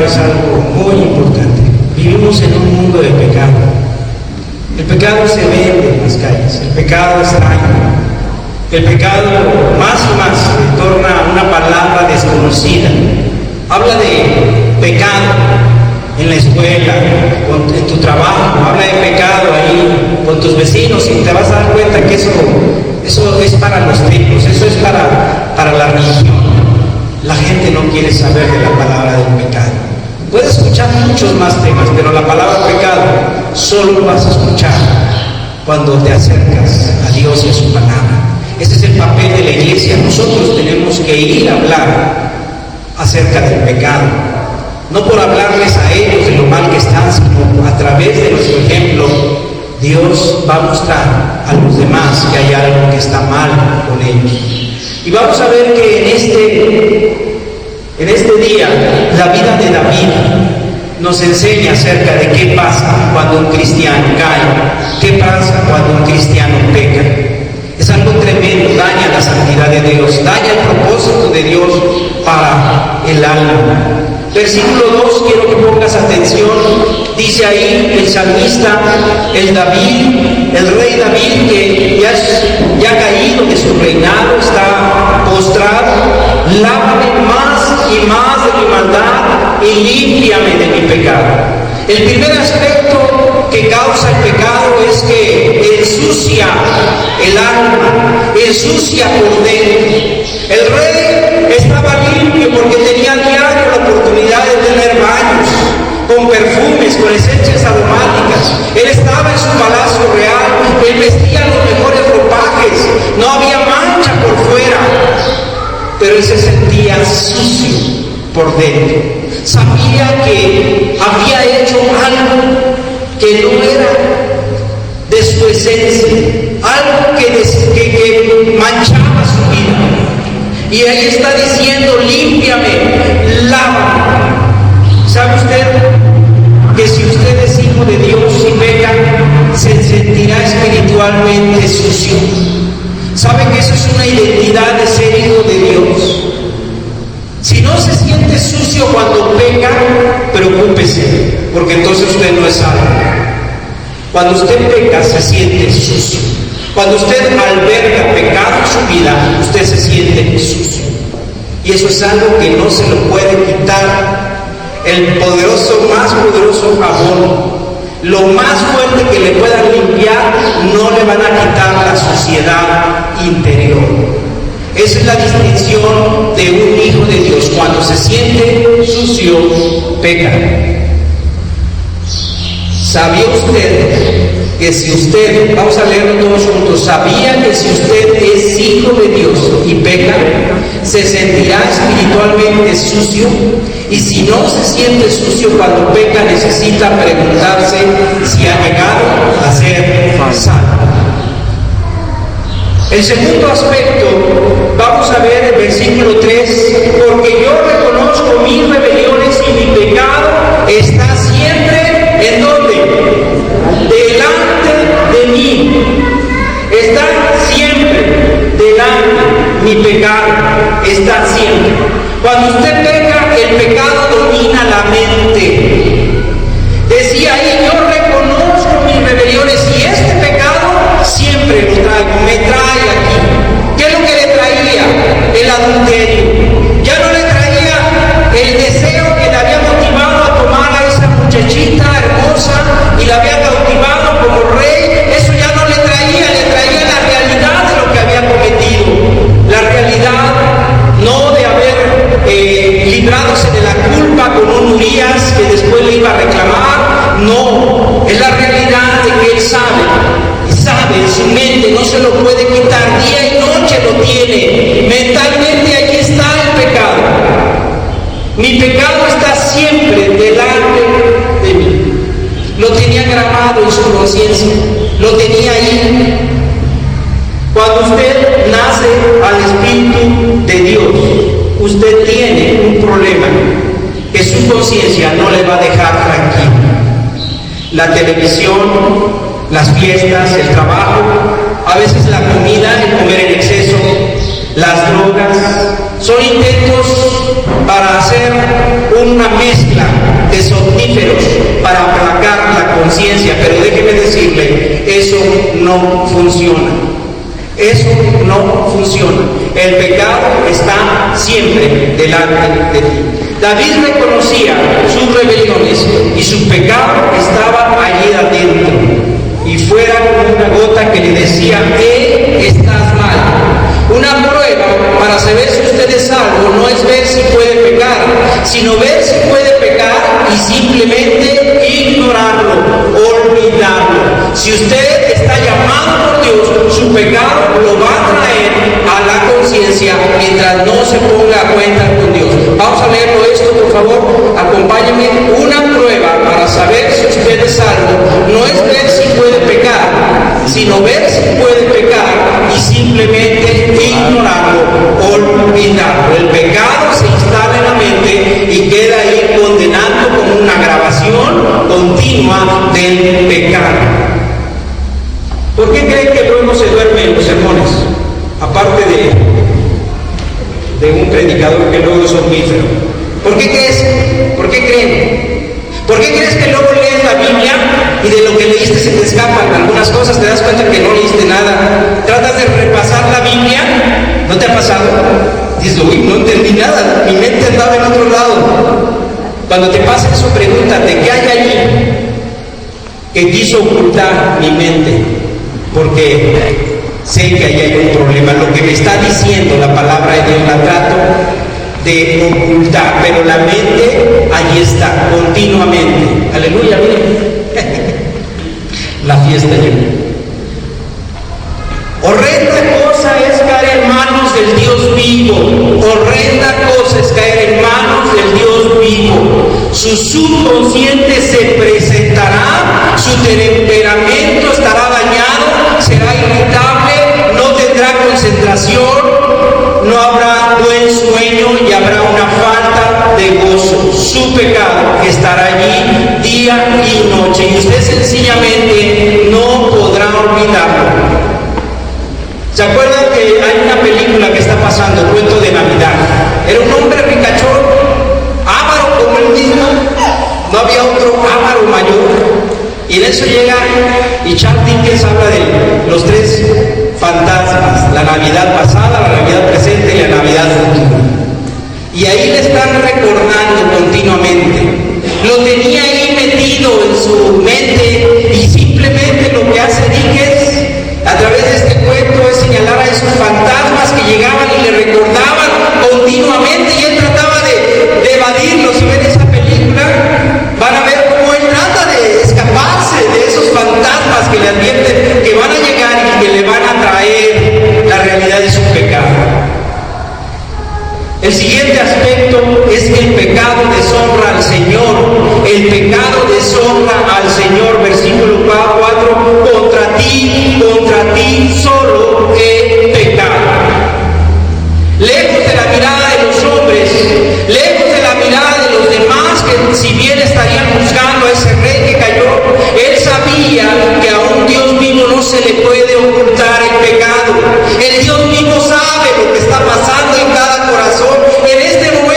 es algo muy importante. Vivimos en un mundo de pecado. El pecado se vende en las calles, el pecado extraña. El pecado más y más se torna una palabra desconocida. Habla de pecado en la escuela, en tu trabajo, habla de pecado ahí con tus vecinos y te vas a dar cuenta que eso es para los ricos, eso es para la religión. La gente no quiere saber de la palabra del pecado. Puedes escuchar muchos más temas, pero la palabra pecado solo lo vas a escuchar cuando te acercas a Dios y a su palabra. Ese es el papel de la iglesia. Nosotros tenemos que ir a hablar acerca del pecado, no por hablarles a ellos de lo mal que están, sino a través de nuestro ejemplo. Dios va a mostrar a los demás que hay algo que está mal con ellos. Y vamos a ver que en este día la vida de David nos enseña acerca de qué pasa cuando un cristiano cae, qué pasa cuando un cristiano peca. Es algo tremendo, daña la santidad de Dios, daña el propósito de Dios para el alma. Versículo 2, quiero que pongas atención, dice ahí el salmista, el rey David, que ya ha caído de su reinado, está postrado: lávame más y más de mi maldad y límpiame de mi pecado. El primer aspecto que causa el pecado es que ensucia el alma, ensucia por dentro. El rey estaba limpio porque tenía diario la oportunidad de tener baños con perfumes, con esencias aromáticas. Él estaba en su palacio real, él vestía los mejores ropajes, no había mancha por fuera, pero él se sentía sucio por dentro. Sabía que había hecho algo que no era de su esencia, algo que manchaba su vida. Y ahí está diciendo: límpiame, lávame. ¿Sabe usted que si usted es hijo de Dios y peca, se sentirá espiritualmente sucio? ¿Sabe que eso es una identidad de ser hijo de Dios? Si no se siente sucio cuando peca, preocúpese, porque entonces usted no es salvo. Cuando usted peca, se siente sucio. Cuando usted alberga pecado en su vida, usted se siente sucio. Y eso es algo que no se lo puede quitar el más poderoso jabón. Lo más fuerte que le puedan limpiar, no le van a quitar la suciedad interior. Esa es la distinción de un hijo de Dios. Cuando se siente sucio, peca. ¿Sabía usted que si usted, vamos a leerlo todos juntos, sabía que si usted es hijo de Dios y peca, se sentirá espiritualmente sucio? Y si no se siente sucio cuando peca, necesita preguntarse si ha llegado a ser salvo. El segundo aspecto, vamos a ver el versículo 3, porque yo reconozco mis rebeliones y mi pecado está siempre, ¿en dónde? Delante de mí. Está siempre delante, mi pecado está siempre. Cuando usted peca, el pecado domina la mente. Decía ahí: yo reconozco mis rebeliones y este pecado siempre lo traigo, me trae aquí. ¿Qué es lo que le traía? El adulterio. Ya no le traía el deseo que le había motivado a tomar a esa muchachita hermosa y la había cautivado como rey. Eso ya no le traía la realidad de lo que había cometido. La realidad no de haber librándose de la culpa con un Urias que después le iba a reclamar. No, es la realidad de que él sabe en su mente, no se lo puede quitar, día y noche lo tiene. Mentalmente aquí está el pecado. Mi pecado está siempre delante de mí. Lo tenía grabado en su conciencia, lo tenía ahí. Cuando usted nace al Espíritu de Dios, usted tiene un problema que su conciencia no le va a dejar tranquilo. La televisión, las fiestas, el trabajo, a veces la comida, el comer en exceso, las drogas, son intentos para hacer una mezcla somníferos para aplacar la conciencia, pero déjeme decirle, eso no funciona. Eso no funciona. El pecado está siempre delante de ti. David reconocía sus rebeliones y su pecado estaba allí adentro. Y fuera como una gota que le decía, estás mal. Una prueba para saber si usted es salvo no es ver si puede pecar, sino ver si puede pecar y simplemente ignorarlo, olvidarlo. Si usted está llamado por Dios, su pecado lo va a traer a la conciencia mientras no se ponga a cuenta con Dios. Vamos a leerlo esto, por favor. Acompáñenme. Una prueba para saber si usted es salvo no es ver si puede pecar, sino ver si puede pecar y simplemente ignorarlo, olvidarlo. El pecado se instala en la mente y queda ahí condenando como una grabación continua del pecado. ¿Por qué creen que luego se duerme en los sermones? Aparte de un predicador que luego es omnífero. ¿Por qué crees? ¿Por qué creen? ¿Por qué crees que luego lees la Biblia y de lo que leíste se te escapan algunas cosas? Te das cuenta que no leíste nada. Tratas de repasar la Biblia. ¿No te ha pasado? Dices, uy, no entendí nada. Mi mente andaba en otro lado. Cuando te pasa eso, pregúntate, ¿qué hay allí que quiso ocultar mi mente? Porque sé que ahí hay un problema. Lo que me está diciendo la palabra de Dios la trato de ocultar, pero la mente allí está continuamente. Aleluya, miren. La fiesta llegó. Horrenda cosa es caer en manos del Dios vivo. Horrenda cosa es caer en manos del Dios vivo. Su subconsciente se presentará, su temperamento estará dañado, será irritable, no tendrá concentración, no habrá buen sueño y habrá una falta de gozo. Su pecado estará allí día y noche y usted sencillamente no podrá olvidarlo. ¿Se acuerdan que hay una película que está pasando, el cuento de Navidad? Era un hombre ricachón, avaro como él mismo, no había otro avaro mayor. Y en eso llega y Charles Dickens habla de los tres fantasmas, la Navidad pasada, la Navidad presente y la Navidad futura. Y ahí le están recordando continuamente. Lo tenía ahí metido en su mente y simplemente lo que hace Dickens a través de este cuento es señalar a esos fantasmas que llegaban y le recordaban continuamente y él trataba de evadirlos. Si ven esa película, van a ver cómo él trata de escaparse de esos fantasmas que le advierten que van a llegar y que le van a traer la realidad de su pecado. El siguiente aspecto es que el pecado deshonra al Señor. El pecado deshonra al Señor. Versículo 4, contra ti solo